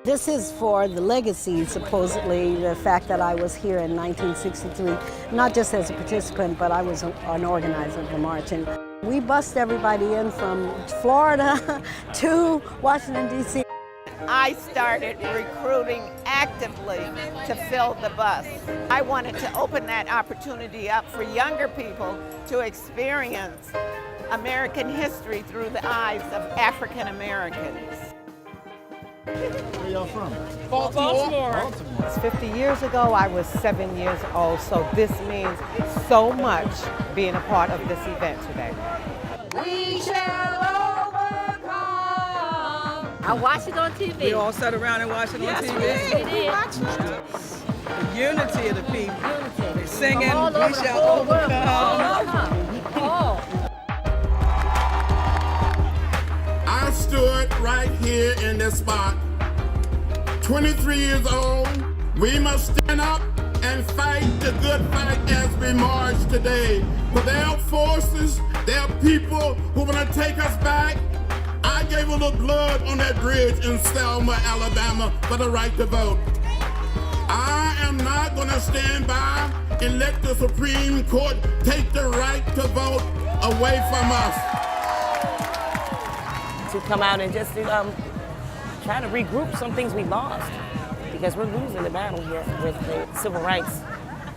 This is for the legacy, supposedly, the fact that I was here in 1963, not just as a participant, but I was an organizer of the march. And we bussed everybody in from Florida to Washington, D.C. I started recruiting actively to fill the bus. I wanted to open that opportunity up for younger people to experience American history through the eyes of African Americans. Where y'all from? Baltimore. 50 years ago, I was 7 years old, so this means so much being a part of this event today. We shall overcome. I watched it on TV. We all sat around and watched it on TV. Yes, we did. The unity of the people. They're singing, we shall overcome. I stood right here in this spot. 23 years old, we must stand up and fight the good fight as we march today. For there are forces, there are people who want to take us back. I gave a little blood on that bridge in Selma, Alabama for the right to vote. I am not going to stand by and let the Supreme Court take the right to vote away from us. To come out and just try to regroup some things we lost, because we're losing the battle here with the civil rights.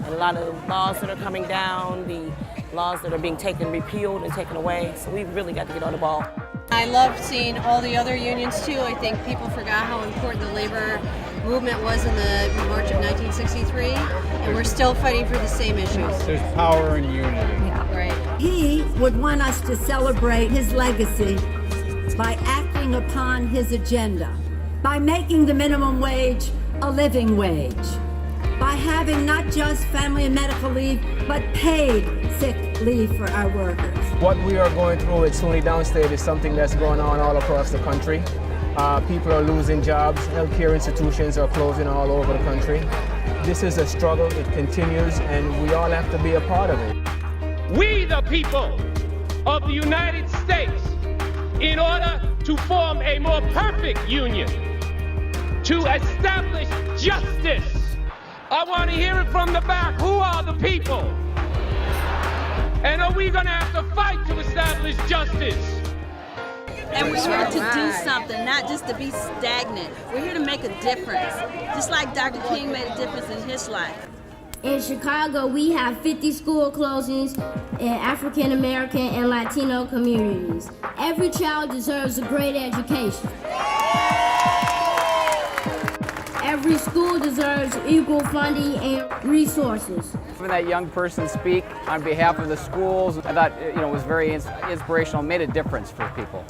And a lot of laws that are coming down, the laws that are being repealed and taken away, so we've really got to get on the ball. I loved seeing all the other unions too. I think people forgot how important the labor movement was in the March of 1963, and we're still fighting for the same issues. There's power in unity. Yeah, right. He would want us to celebrate his legacy by acting upon his agenda, by making the minimum wage a living wage, by having not just family and medical leave, but paid sick leave for our workers. What we are going through at SUNY Downstate is something that's going on all across the country. People are losing jobs, healthcare institutions are closing all over the country. This is a struggle, it continues, and we all have to be a part of it. We, the people of the United States, in order to form a more perfect union, to establish justice. I want to hear it from the back. Who are the people? And are we going to have to fight to establish justice? And we're here to do something, not just to be stagnant. We're here to make a difference, just like Dr. King made a difference in his life. In Chicago, we have 50 school closings in African American and Latino communities. Every child deserves a great education. Every school deserves equal funding and resources. When that young person speak on behalf of the schools, I thought it was very inspirational, made a difference for people.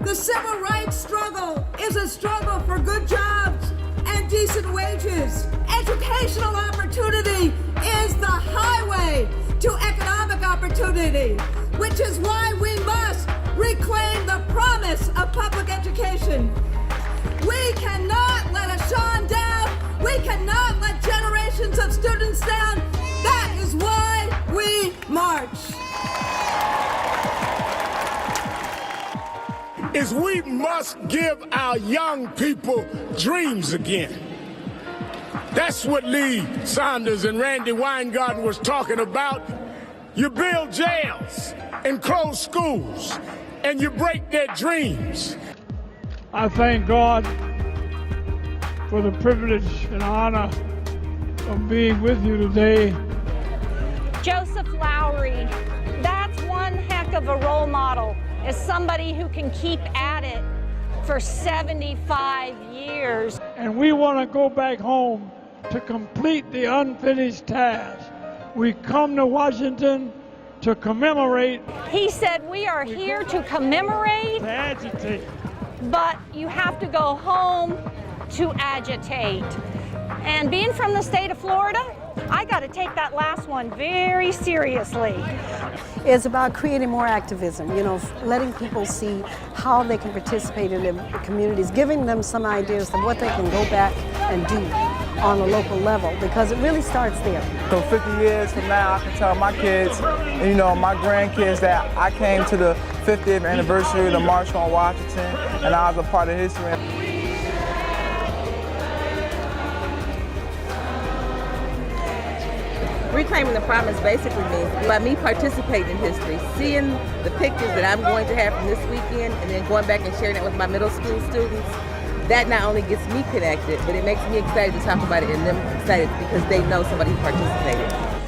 The civil rights struggle is a struggle for good jobs and decent wages. Educational opportunity is the highway to economic opportunity, which is why we must reclaim the promise of public education. We cannot let Ashawn down. We cannot let generations of students down. That is why we march. Is we must give our young people dreams again. That's what Lee Saunders and Randy Weingarten was talking about. You build jails and close schools, and you break their dreams. I thank God for the privilege and honor of being with you today. Joseph Lowry, that's one heck of a role model, as somebody who can keep at it for 75 years. And we want to go back home to complete the unfinished task. We come to Washington to commemorate. He said we are here to commemorate, to agitate. But you have to go home to agitate. And being from the state of Florida, I got to take that last one very seriously. It's about creating more activism, letting people see how they can participate in their communities, giving them some ideas of what they can go back and do on a local level, because it really starts there. So 50 years from now, I can tell my kids, and my grandkids, that I came to the 50th anniversary of the March on Washington, and I was a part of history. Reclaiming the promise basically means by me participating in history, seeing the pictures that I'm going to have from this weekend, and then going back and sharing it with my middle school students, that not only gets me connected, but it makes me excited to talk about it and them excited because they know somebody participated.